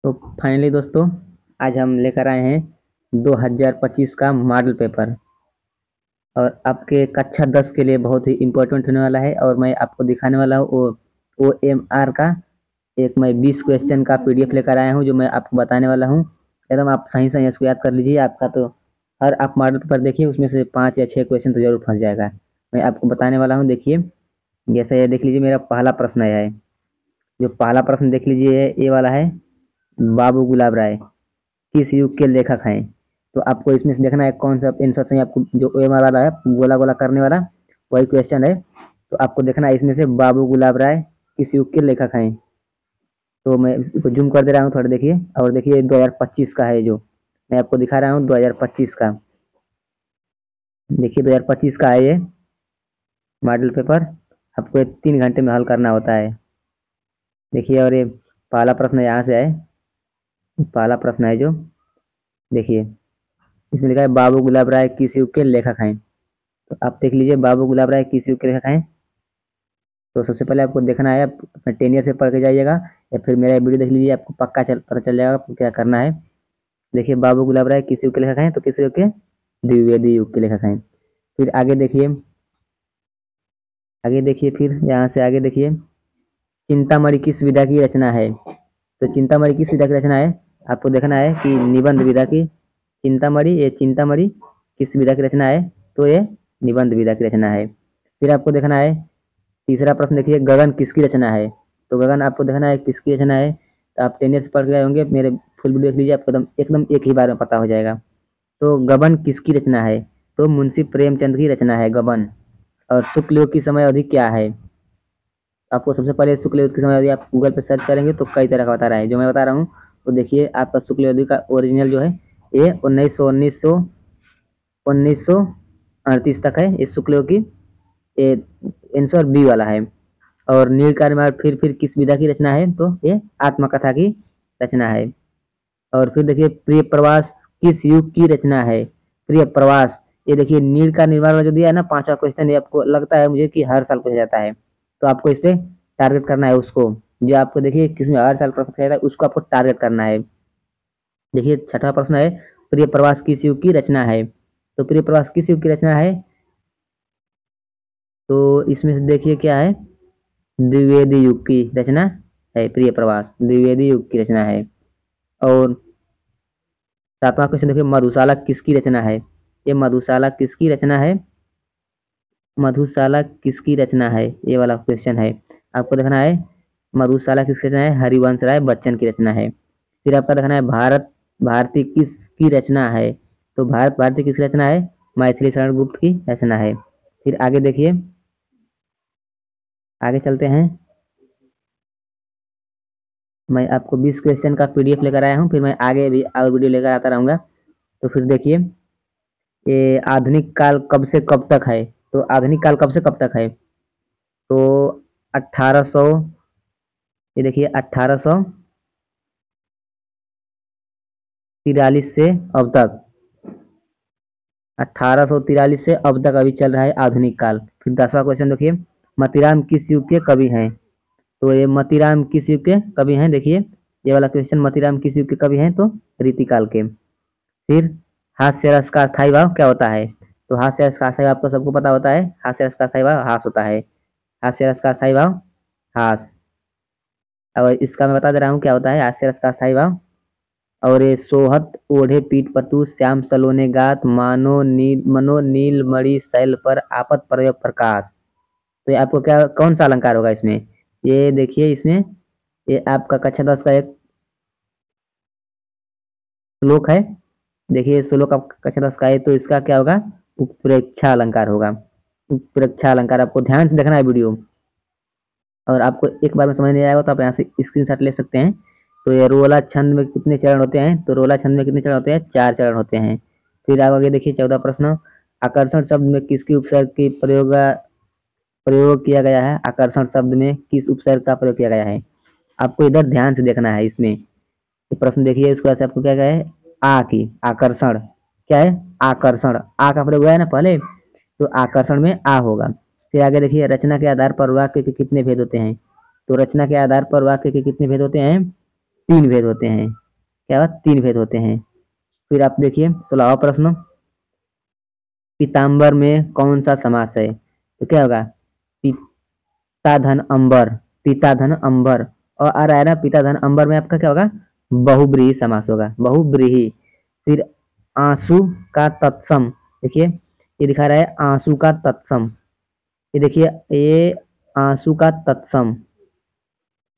तो फाइनली दोस्तों, आज हम लेकर आए हैं 2025 का मॉडल पेपर। और आपके कक्षा 10 के लिए बहुत ही इम्पोर्टेंट होने वाला है। और मैं आपको दिखाने वाला हूँ OMR का एक मैं 20 क्वेश्चन का PDF लेकर आया हूँ, जो मैं आपको बताने वाला हूँ। एकदम आप सही सही इसको याद कर लीजिए। आपका तो हर आप मॉडल पेपर देखिए, उसमें से 5 या 6 क्वेश्चन तो जरूर फंस जाएगा। मैं आपको बताने वाला हूँ। देखिए, जैसे ये देख लीजिए, मेरा पहला प्रश्न है। जो पहला प्रश्न देख लीजिए, ये वाला है, बाबू गुलाब राय किस युग के लेखक हैं। तो आपको इसमें से देखना है कौन सा आंसर सही। आपको जो OMR वाला है, गोला गोला करने वाला, वही क्वेश्चन है। तो आपको देखना है इसमें से बाबू गुलाब राय किस युग के लेखक हैं। तो मैं इसको जूम कर दे रहा हूँ, थोड़ा देखिए। और देखिए 2025 का है, जो मैं आपको दिखा रहा हूँ 2025 का। देखिए 2025 का है ये मॉडल पेपर। आपको ये 3 घंटे में हल करना होता है। देखिए, और ये पहला प्रश्न यहाँ से है। पहला प्रश्न है जो, देखिए इसमें लिखा है बाबू गुलाब राय किस युग के लेखक हैं। तो आप देख लीजिए, बाबू गुलाब राय किस युग के लेखक हैं। तो सबसे पहले आपको देखना है, आप अपने 10 ईयर से पढ़ के जाइएगा, या फिर मेरा वीडियो देख लीजिए, आपको पक्का पता चल जाएगा आपको क्या करना है। देखिए, बाबू गुलाब राय किस युग के लेखक हैं, तो किस युग के, द्विवेदी युग के लेखक हैं। फिर आगे देखिए, फिर यहाँ से आगे देखिए, चिंतामणि किस विधा की रचना है। तो चिंतामणि किस विधा की रचना है, आपको देखना है कि निबंध विधा की। चिंतामणि किस विधा की रचना है, तो ये निबंध विधा की रचना है। फिर आपको देखना है तीसरा प्रश्न, देखिए गगन किसकी रचना है। तो गगन आपको देखना है किसकी रचना है। तो आप 10 ईयर पढ़ के आए होंगे, मेरे फुल वीडियो देख लीजिए, आपको एकदम एक ही बार में पता हो जाएगा। तो गबन किसकी रचना है, तो मुंशी प्रेमचंद की रचना है गबन। और शुक्ल योग की समय अवधि क्या है। आपको सबसे पहले शुक्ल योग की समय अवधि आप गूगल पे सर्च करेंगे तो कई तरह का बता रहा है, जो मैं बता रहा हूँ। तो देखिए, आपका शुक्ल योग का ओरिजिनल जो है, ये 1938 तक है। ये शुक्ल योग की ये आंसर बी वाला है। और नीलकंठ फिर किस विधा की रचना है, तो ये आत्मकथा की रचना है। और फिर देखिए, प्रिय प्रवास किस युग की रचना है। प्रिय प्रवास, ये देखिए नील का निर्माण जो दिया है ना, 5वां क्वेश्चन, ये आपको लगता है मुझे कि हर साल पूछा जाता है। तो आपको इस पे टारगेट करना है उसको, जो आपको देखिए किसमें हर साल प्रश्न पूछा जाता है, उसको आपको टारगेट करना है। देखिए 6वां प्रश्न है, प्रिय प्रवास किस युग की रचना है। तो प्रिय प्रवास किस युग की रचना है, तो इसमें से देखिए क्या है, द्विवेदी युग की रचना है। प्रिय प्रवास द्विवेदी युग की रचना है। और 7वां क्वेश्चन देखिए, मधुशाला किसकी रचना है। ये मधुशाला किसकी रचना है, मधुशाला किसकी रचना है, ये वाला क्वेश्चन है। आपको देखना है मधुशाला किसकी रचना है, हरिवंश राय बच्चन की रचना है। फिर आपका देखना है भारत भारती किसकी रचना है। तो भारत भारती किसकी रचना है, मैथिली शरण गुप्त की रचना है। फिर आगे देखिए, आगे चलते हैं। मैं आपको 20 क्वेश्चन का PDF लेकर आया हूँ, फिर मैं आगे भी और वीडियो लेकर आता रहूंगा। तो फिर देखिए, ये आधुनिक काल कब से कब तक है। तो आधुनिक काल कब से कब तक है, तो 1800, ये देखिए 1843 से अब तक, 1843 से अब तक अभी चल रहा है आधुनिक काल। फिर 10वां क्वेश्चन देखिए, मतीराम किस युग के कवि हैं। तो ये मतीराम किस युग के कवि हैं, देखिए ये वाला क्वेश्चन, मतीराम किस युग के कवि हैं, तो रीतिकाल के। फिर हास्य रस का स्थायी भाव क्या होता है। तो हास्य रस का स्थायी भाव आपको सबको पता होता है, हास्य रस का स्थायी भाव हास होता है। हास्य रस का स्थायी भाव हास। और इसका मैं बता दे रहा हूँ क्या होता है हास्य रस का स्थायी भाव। और ये सोहत ओढ़े पीठ पतु श्याम सलोने गात मनो नील मणि शैल पर आपत प्रयोग प्रकाश। तो ये आपको क्या कौन सा अलंकार होगा इसमें, ये देखिए इसमें, ये आपका कक्षा 10 का एक श्लोक है। देखिए श्लोक आप कक्षा 10 का है, तो इसका क्या होगा, उत्प्रेक्षा अलंकार होगा। उत्प्रेक्षा अलंकार आपको ध्यान से देखना है वीडियो। और आपको एक बार में समझ नहीं आएगा तो आप यहाँ से स्क्रीनशॉट ले सकते हैं। तो ये रोला छंद में कितने चरण होते हैं, तो रोला छंद में कितने चरण होते हैं, 4 चरण होते हैं। फिर आप आगे देखिए 14 प्रश्न, आकर्षण शब्द में किसकी उपसर्ग की प्रयोग किया गया है। आकर्षण शब्द में किस उपसर्ग का प्रयोग किया गया है, आपको इधर ध्यान से देखना है। इसमें ये प्रश्न देखिए, इसको ऐसे आपको क्या है, आ की आकर्षण क्या है, आकर्षण आ का प्रयोग हुआ है ना पहले, तो आकर्षण में आ होगा। फिर आगे देखिए, रचना के आधार पर वाक्य के कितने भेद होते हैं। तो रचना के आधार पर वाक्य के कितने भेद होते हैं, तीन भेद होते हैं। क्या हुआ? तीन भेद होते हैं। फिर आप देखिए 16वां प्रश्न, पीताम्बर में कौन सा समास है? तो क्या होगा? पिता धन अंबर, पिता धन अंबर, और आ रहा है ना पिता धन अंबर में आपका क्या होगा? बहुब्रीहि समास होगा, बहुब्रीहि। फिर आंसू का तत्सम, देखिए ये दिखा रहा है आंसू का तत्सम, ये देखिए ये आंसू का तत्सम,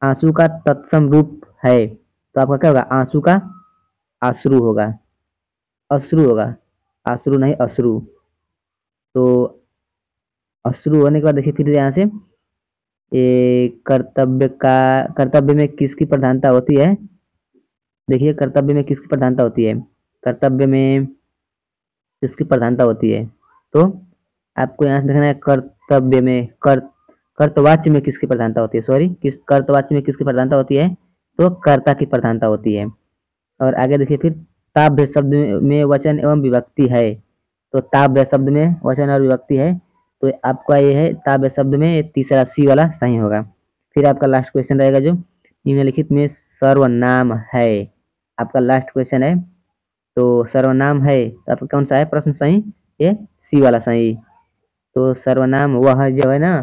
आंसू का तत्सम रूप है, तो आपका क्या होगा? आंसू का अश्रु होगा, अश्रु होगा, अश्रु नहीं अश्रु। तो अश्रु होने के बाद देखिए फिर यहाँ से ये कर्तव्य का, कर्तव्य में किसकी प्रधानता होती है? देखिए कर्तव्य में किसकी प्रधानता होती है? कर्तव्य में किसकी प्रधानता होती है? तो आपको यहाँ से देखना है कर्तव्य में कर्तवाच्य में किसकी प्रधानता होती है, सॉरी किस कर्तवाच्य में किसकी प्रधानता होती है? तो कर्ता की प्रधानता होती है। और आगे देखिए फिर ताभ्य शब्द में वचन एवं विभक्ति है, तो ताभ्य शब्द में वचन और विभक्ति है, तो आपका ये है ताभ्य शब्द में ये तीसरा सी वाला सही होगा। फिर आपका लास्ट क्वेश्चन रहेगा जो निम्नलिखित में सर्वनाम है, आपका लास्ट क्वेश्चन है। तो सर्वनाम है तो आपका कौन सा है प्रश्न सही? ये सी वाला सही। तो सर्वनाम वह जो है ना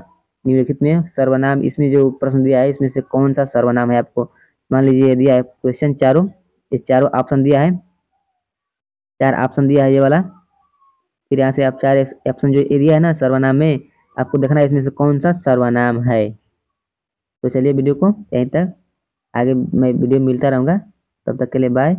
निम्नलिखित में सर्वनाम, इसमें जो प्रश्न दिया है इसमें से कौन सा सर्वनाम है? आपको मान लीजिए दिया है क्वेश्चन चारों, ये चारों ऑप्शन दिया है, चार ऑप्शन दिया है ये वाला। फिर यहाँ से आप चार ऑप्शन जो एरिया है ना सर्वनाम में, आपको देखना है इसमें से कौन सा सर्वनाम है। तो चलिए वीडियो को यहीं तक, आगे मैं वीडियो मिलता रहूँगा, तब तक के लिए बाय।